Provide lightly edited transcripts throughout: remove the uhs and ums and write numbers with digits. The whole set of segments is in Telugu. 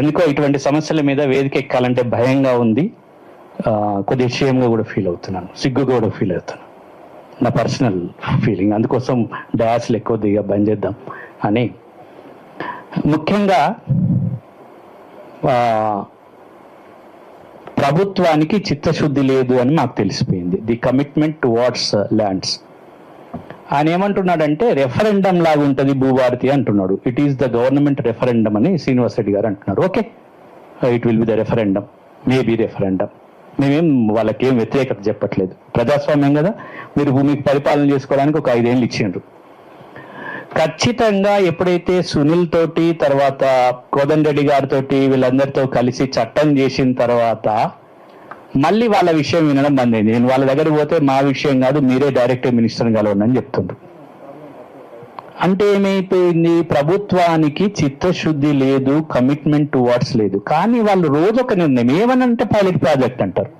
ఎందుకో ఇటువంటి సమస్యల మీద వేదిక ఎక్కాలంటే భయంగా ఉంది, కొద్దిగా షేమ్గా కూడా ఫీల్ అవుతున్నాను, సిగ్గుగా కూడా ఫీల్ అవుతున్నాను. నా పర్సనల్ ఫీలింగ్. అందుకోసం డయాస్లు ఎక్కువ దిగా బంద్ చేద్దాం అని. ముఖ్యంగా ప్రభుత్వానికి చిత్తశుద్ధి లేదు అని మాకు తెలిసిపోయింది. The commitment towards lands. ఆయన ఏమంటున్నాడంటే రెఫరెండం లాగా ఉంటుంది భూభారతి అంటున్నాడు. It is the government referendum అని శ్రీనివాస్ రెడ్డి గారు అంటున్నారు. Okay, it will be the referendum, maybe referendum. మేమేం వాళ్ళకేం వ్యతిరేకత చెప్పట్లేదు, ప్రజాస్వామ్యం కదా. మీరు భూమికి పరిపాలన చేసుకోవడానికి ఒక 5 ఏళ్ళు ఇచ్చిండ్రు. ఖచ్చితంగా ఎప్పుడైతే సునీల్ తోటి తర్వాత కోదండరెడ్డి గారితో వీళ్ళందరితో కలిసి చట్టం చేసిన తర్వాత మళ్ళీ వాళ్ళ విషయం వినడం బంద్ అయింది. నేను వాళ్ళ దగ్గర పోతే మా విషయం కాదు, మీరే డైరెక్ట్ మినిస్టర్ని కలవండి చెప్తుండ్రు. అంటే ఏమైపోయింది, ప్రభుత్వానికి చిత్తశుద్ధి లేదు, కమిట్మెంట్ టువార్డ్స్ లేదు. కానీ వాళ్ళు రోజు ఒక నిర్ణయం, ఏమనంటే పైలట్ ప్రాజెక్ట్ అంటారు,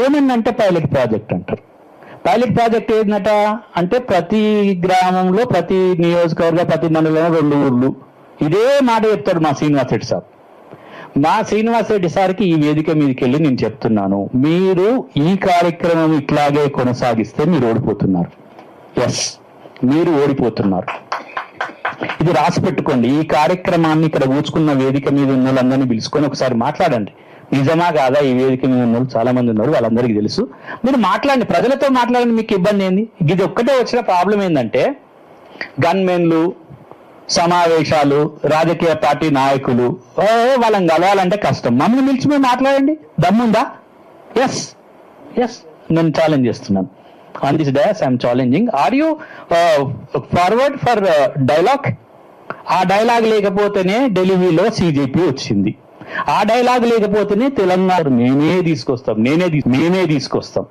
ఏమన్నంటే పైలట్ ప్రాజెక్ట్ అంటారు. పైలట్ ప్రాజెక్ట్ ఏంటట అంటే ప్రతి గ్రామంలో, ప్రతి నియోజకవర్గ, ప్రతి మండలంలో 2 ఊర్లు. ఇదే మాట చెప్తాడు మా శ్రీనివాస్ రెడ్డి సార్. మా శ్రీనివాస్ రెడ్డి సార్కి ఈ వేదిక మీదకి వెళ్ళి నేను చెప్తున్నాను, మీరు ఈ కార్యక్రమం ఇట్లాగే కొనసాగిస్తే మీరు ఓడిపోతున్నారు. ఎస్, మీరు ఓడిపోతున్నారు. ఇది రాసి పెట్టుకోండి. ఈ కార్యక్రమాన్ని ఇక్కడ కూర్చుకున్న వేదిక మీద ఉన్న వాళ్ళందరినీ పిలుచుకొని ఒకసారి మాట్లాడండి. నిజమా కాదా, ఈ వేదిక మీద ఉన్న వాళ్ళు చాలా మంది ఉన్నారు, వాళ్ళందరికీ తెలుసు. మీరు మాట్లాడండి, ప్రజలతో మాట్లాడండి. మీకు ఇబ్బంది ఏంది? ఇది ఒక్కటే వచ్చిన ప్రాబ్లం ఏంటంటే గన్మెన్లు, సమావేశాలు, రాజకీయ పార్టీ నాయకులు వాళ్ళని కలవాలంటే కష్టం. మమ్మల్ని పిలిచి మేము మాట్లాడండి, దమ్ముందా? ఎస్ ఎస్, నేను ఛాలెంజ్ చేస్తున్నాను. On this dais, I am challenging. Are you forward for dialogue? ఆ డైలాగ్ లేకపోతేనే ఢిల్లీలో సిజేపీ వచ్చింది. ఆ డైలాగ్ లేకపోతేనే తెలంగాణ మేమే తీసుకొస్తాం.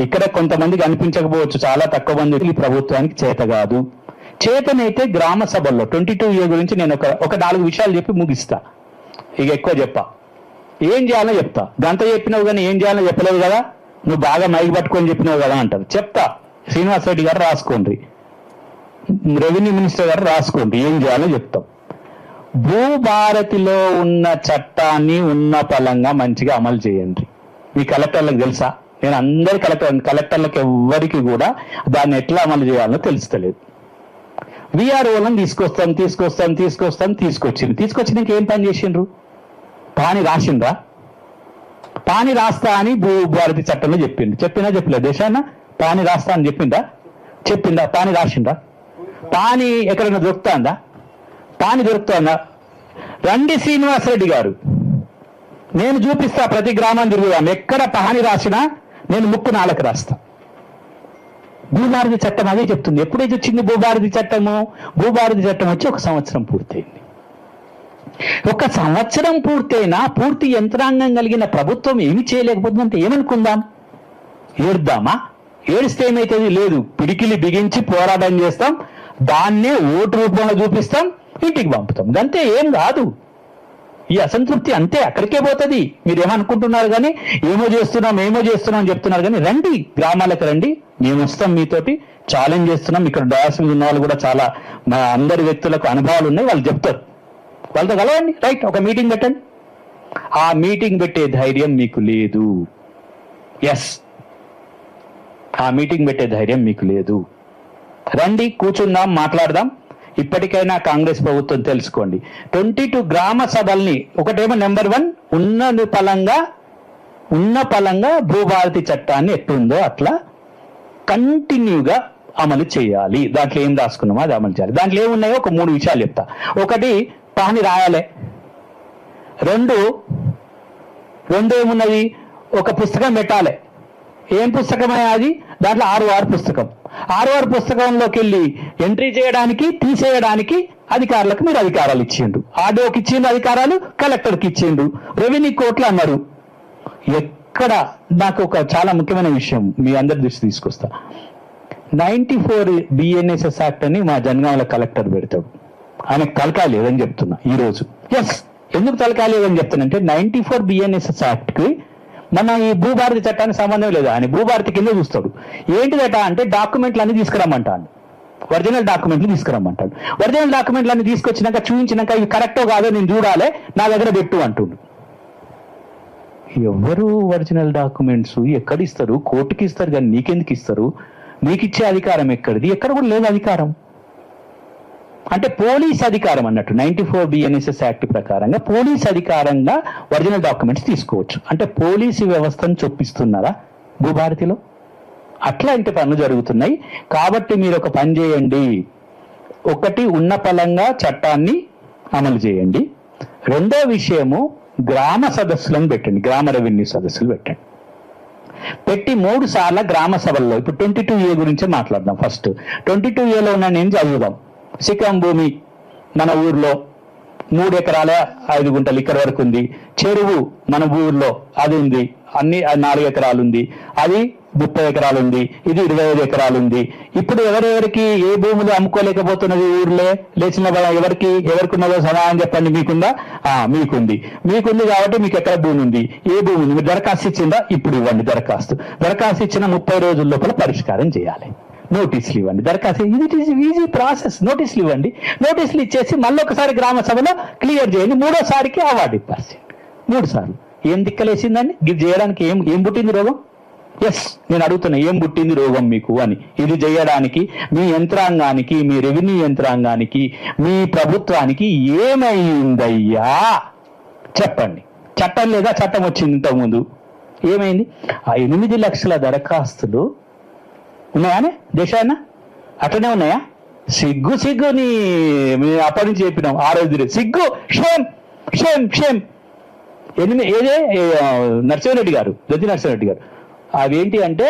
ఇక్కడ కొంతమందికి అనిపించకపోవచ్చు, చాలా తక్కువ మంది ఈ ప్రభుత్వానికి చేత కాదు. చేతనైతే గ్రామ సభల్లో 22A గురించి నేను ఒక 4 విషయాలు చెప్పి ముగిస్తా. ఇక ఎక్కువ చెప్పా, ఏం చేయాలో చెప్తా. గంట చెప్పినావు కానీ ఏం చేయాలో చెప్పలేవు కదా, నువ్వు బాగా మైక్ పట్టుకొని చెప్పినావు కదా అంటారు. చెప్తా. శ్రీనివాస్ రెడ్డి గారు రాసుకోండి, రెవెన్యూ మినిస్టర్ గారు రాసుకోండి, ఏం చేయాలో చెప్తాం. భూభారతిలో ఉన్న చట్టాన్ని ఉన్న పలంగా మంచిగా అమలు చేయండి. మీ కలెక్టర్లకు తెలుసా? నేను అందరి కలెక్టర్లకు ఎవ్వరికి కూడా దాన్ని ఎట్లా అమలు చేయాలో తెలుస్తలేదు. విఆర్ఓలను తీసుకొచ్చినాక ఏం పని చేసిండ్రు? పాని రాసిండ్రా? పాని రాస్తా అని భూభారతి చట్టంలో చెప్పలేదు దేశాన్న? పాని రాస్తా అని చెప్పిందా? పాని రాసిండ్రా? పాని ఎక్కడైనా దొరుకుతుందా? పాని దొరుకుతుందా? రండి శ్రీనివాస్ రెడ్డి గారు, నేను చూపిస్తా. ప్రతి గ్రామం తిరుగుదాం, ఎక్కడ పాని రాసినా నేను ముక్కు 4 రాస్తా. భూభారతి చట్టం అదే చెప్తుంది. ఎప్పుడైతే వచ్చింది భూభారతి చట్టము? భూభారతి చట్టం వచ్చి 1 సంవత్సరం పూర్తయింది. 1 సంవత్సరం పూర్తయినా పూర్తి యంత్రాంగం కలిగిన ప్రభుత్వం ఏమి చేయలేకపోతుందంటే ఏమనుకుందాం? ఏడుద్దామా? ఏడిస్తే ఏమైతుంది? లేదు, పిడికిలి బిగించి పోరాటం చేస్తాం, దాన్నే ఓటు రూపంలో చూపిస్తాం, ఇంటికి పంపుతాం. అంతే, ఏం కాదు. ఈ అసంతృప్తి అంతే అక్కడికే పోతుంది. మీరు ఏమనుకుంటున్నారు కానీ ఏమో చేస్తున్నాం అని చెప్తున్నారు కానీ రండి, గ్రామాలకు రండి, మేము వస్తాం, మీతోటి ఛాలెంజ్ చేస్తున్నాం. ఇక్కడ డయాస్ మీద ఉన్న వాళ్ళు కూడా చాలా మా అందరి వ్యక్తులకు అనుభవాలు ఉన్నాయి, వాళ్ళు చెప్తారు. వాళ్ళతో కలవండి, రైట్, ఒక మీటింగ్ పెట్టండి. ఆ మీటింగ్ పెట్టే ధైర్యం మీకు లేదు. ఎస్, ఆ మీటింగ్ పెట్టే ధైర్యం మీకు లేదు. రండి, కూర్చుందాం, మాట్లాడదాం. ఇప్పటికైనా కాంగ్రెస్ ప్రభుత్వం తెలుసుకోండి, 22 గ్రామ సభల్ని, ఒకటేమో నెంబర్ 1 ఉన్న పలంగా భూభారతి చట్టాన్ని ఎట్లుందో అట్లా కంటిన్యూగా అమలు చేయాలి. దాంట్లో ఏం రాసుకున్నామో అది అమలు చేయాలి. దాంట్లో ఏమున్నాయో ఒక 3 విషయాలు చెప్తా. ఒకటి, పాని రాయాలి. 2 ఏమున్నది, ఒక పుస్తకం పెట్టాలి. ఏం పుస్తకమే అది? దాంట్లో 6 పుస్తకం. 6 పుస్తకంలోకి వెళ్ళి ఎంట్రీ చేయడానికి, తీసేయడానికి అధికారులకు మీరు అధికారాలు ఇచ్చిండ్రు. ఆర్డీఓకి ఇచ్చిండ్రు అధికారాలు, కలెక్టర్కి ఇచ్చిండ్రు, రెవెన్యూ కోర్టులు అన్నారు. ఎక్కడ నాకు ఒక చాలా ముఖ్యమైన విషయం మీ అందరి దృష్టి తీసుకొస్తా. 94 BNSS యాక్ట్ అని మా జనగాంలో కలెక్టర్ పెడతాడు. ఆయనకు తలకాయ లేదని చెప్తున్నా ఈరోజు. ఎస్, ఎందుకు తలకాయ లేదని చెప్తానంటే 94 BNSS యాక్ట్కి మన ఈ భూభారతి చట్టానికి సంబంధం లేదు. ఆయన భూభారతి కింద చూస్తాడు. ఏంటిదట అంటే డాక్యుమెంట్లు అన్ని తీసుకురమ్మంటాను. ఒరిజినల్ డాక్యుమెంట్లు తీసుకురమ్మంటాడు. ఒరిజినల్ డాక్యుమెంట్లన్నీ తీసుకొచ్చినాక చూపించినాక ఇవి కరెక్టో కాదో నేను చూడాలి, నా దగ్గర పెట్టు అంటుండు. ఎవరు ఒరిజినల్ డాక్యుమెంట్స్ ఎక్కడ ఇస్తారు? కోర్టుకి ఇస్తారు కానీ నీకెందుకు ఇస్తారు? నీకు ఇచ్చే అధికారం ఎక్కడిది? ఎక్కడ కూడా లేదు అధికారం. అంటే పోలీస్ అధికారం అన్నట్టు 94 BNSS యాక్ట్ ప్రకారంగా పోలీస్ అధికారంగా ఒరిజినల్ డాక్యుమెంట్స్ తీసుకోవచ్చు. అంటే పోలీసు వ్యవస్థను చొప్పిస్తున్నారా భూభారతిలో? అట్లాంటి పనులు జరుగుతున్నాయి. కాబట్టి మీరు ఒక పని చేయండి. ఒకటి, ఉన్న పలంగా చట్టాన్ని అమలు చేయండి. రెండో విషయము, గ్రామ సదస్సులను పెట్టండి, గ్రామ రెవెన్యూ సదస్సులు పెట్టండి. పెట్టి 3 సార్ల గ్రామ సభల్లో, ఇప్పుడు 22A గురించే మాట్లాడదాం. ఫస్ట్ 22Aలో ఉన్న నేను చదువుదాం. సికం భూమి మన ఊర్లో 3 ఎకరాల 5 గుంటలు ఇక్కడ వరకు ఉంది. చెరువు మన ఊర్లో అది ఉంది, అన్ని 4 ఎకరాలు ఉంది. అది 30 ఎకరాలు ఉంది. ఇది 25 ఎకరాలు ఉంది. ఇప్పుడు ఎవరెవరికి ఏ భూములు అమ్ముకోలేకపోతున్నది ఊర్లే లేచిన ఎవరికి ఉన్నదో సమాధానం చెప్పండి. మీకుందా? మీకుంది. కాబట్టి మీకు ఎక్కడ భూమి ఉంది, ఏ భూమి ఉంది, మీరు దరఖాస్తు ఇచ్చిందా? ఇప్పుడు ఇవ్వండి దరఖాస్తు. దరఖాస్తు ఇచ్చిన 30 రోజుల లోపల పరిష్కారం చేయాలి. నోటీసులు ఇవ్వండి. దరఖాస్తు ఇది ఈజీ ప్రాసెస్. నోటీసులు ఇవ్వండి. నోటీసులు ఇచ్చేసి మళ్ళీ ఒకసారి గ్రామ సభలో క్లియర్ చేయండి. 3వసారికి అవార్డు ఇవ్వాలి. 3 సార్లు. ఏం దిక్కలేసిందండి? ఇది చేయడానికి ఏం పుట్టింది రోగం? ఎస్, నేను అడుగుతున్నా, ఏం పుట్టింది రోగం మీకు అని? ఇది చేయడానికి మీ యంత్రాంగానికి, మీ రెవెన్యూ యంత్రాంగానికి, మీ ప్రభుత్వానికి ఏమైందయ్యా చెప్పండి. చట్టం లేదా? చట్టం వచ్చింది ఇంతకుముందు. ఏమైంది? ఆ 8 లక్షల దరఖాస్తులు ఉన్నాయానే దేశాన్న? అట్లనే ఉన్నాయా? సిగ్గుని అప్పటి నుంచి చెప్పినాం. ఆ రోజు సిగ్గు, షేమ్ షేమ్ షేమ్. ఏదే నరసింహారెడ్డి గారు, దొంతి నరసింహారెడ్డి గారు, అవేంటి అంటే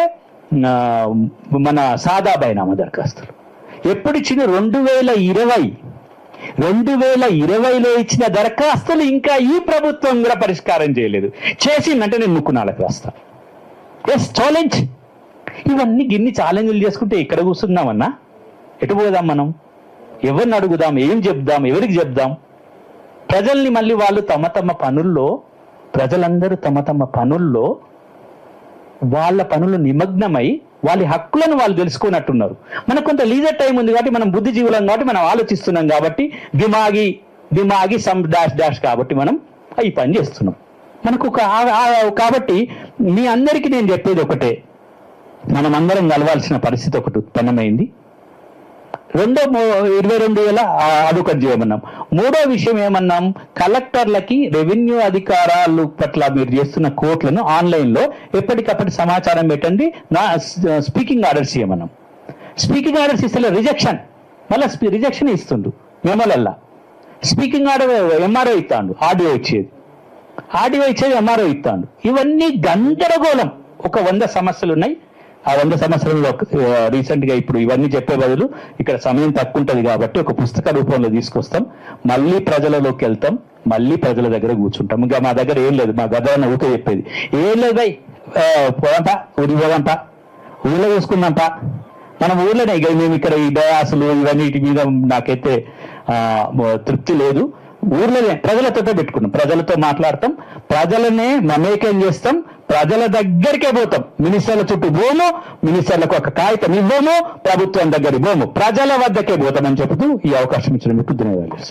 మన సాదా బైనామా దరఖాస్తులు ఎప్పుడు ఇచ్చిన? 2020లో ఇచ్చిన దరఖాస్తులు ఇంకా ఈ ప్రభుత్వం కూడా పరిష్కారం చేయలేదు. చేసిందంటే నేను ముక్కునాలకు రాస్తా. Yes, challenge. ఇవన్నీ గిన్ని ఛాలెంజ్లు చేసుకుంటే ఇక్కడ కూర్చున్నామన్నా ఎటు పోదాం మనం? ఎవరిని అడుగుదాం? ఏం చెప్దాం? ఎవరికి చెప్దాం? ప్రజల్ని మళ్ళీ వాళ్ళు ప్రజలందరూ తమ పనుల్లో వాళ్ళ పనులు నిమగ్నమై వాళ్ళ హక్కులను వాళ్ళు తెలుసుకున్నట్టున్నారు. మనకు కొంత లీజర్ టైం ఉంది కాబట్టి, మనం బుద్ధిజీవులం కాబట్టి, మనం ఆలోచిస్తున్నాం కాబట్టి, దిమాగి సమ్ డాష్ కాబట్టి మనం ఈ పని చేస్తున్నాం. మనకు కాబట్టి మీ అందరికీ నేను చెప్పేది ఒకటే, మనం అందరం కలవాల్సిన పరిస్థితి ఒకటి ఉత్పన్నమైంది. 22 అదొకటి చేయమన్నాం. 3వ విషయం ఏమన్నాం? కలెక్టర్లకి రెవెన్యూ అధికారాలు పట్ల మీరు చేస్తున్న కోర్టులను ఆన్లైన్లో ఎప్పటికప్పటి సమాచారం పెట్టండి. స్పీకింగ్ ఆర్డర్స్ ఇవ్వమన్నాం. స్పీకింగ్ ఆర్డర్స్ ఇస్తే రిజెక్షన్, మళ్ళీ రిజెక్షన్ ఇస్తుండు మెమోలల్లా. స్పీకింగ్ ఆర్డర్ ఎంఆర్ఓ ఇస్తాడు, ఆడియో ఇచ్చేది ఎంఆర్ఓ ఇస్తాడు. ఇవన్నీ గందరగోళం. ఒక 100 సమస్యలు ఉన్నాయి. ఆ 100 సమస్యలలో రీసెంట్ గా ఇప్పుడు ఇవన్నీ చెప్పే బదులు ఇక్కడ సమయం తక్కువ ఉంటుంది కాబట్టి ఒక పుస్తక రూపంలో తీసుకొస్తాం. మళ్ళీ ప్రజలలోకి వెళ్తాం, మళ్ళీ ప్రజల దగ్గర కూర్చుంటాం. ఇంకా మా దగ్గర ఏం లేదు. మా గదవన్న ఊకే చెప్పేది ఏం లేదు. భయ్ పోదాంపా, ఊరికి పోదాంపా, ఊళ్ళో చూసుకుందాంపా. మనం ఊళ్ళోనే. ఇక మేము ఇక్కడ ఈ డయాసులు ఇవన్నిటి మీద నాకైతే తృప్తి లేదు. ఊర్లోనే ప్రజలతో పెట్టుకున్నాం. ప్రజలతో మాట్లాడతాం, ప్రజలనే మమేకం చేస్తాం, ప్రజల దగ్గరికే పోతాం. మినిస్టర్ల చుట్టూ పోము, మినిస్టర్లకు ఒక కాగితం ఇవ్వము, ప్రభుత్వం దగ్గరికి పోము, ప్రజల వద్దకే పోతామని చెబుతూ ఈ అవకాశం ఇచ్చిన మీకు ధన్యవాదాలు.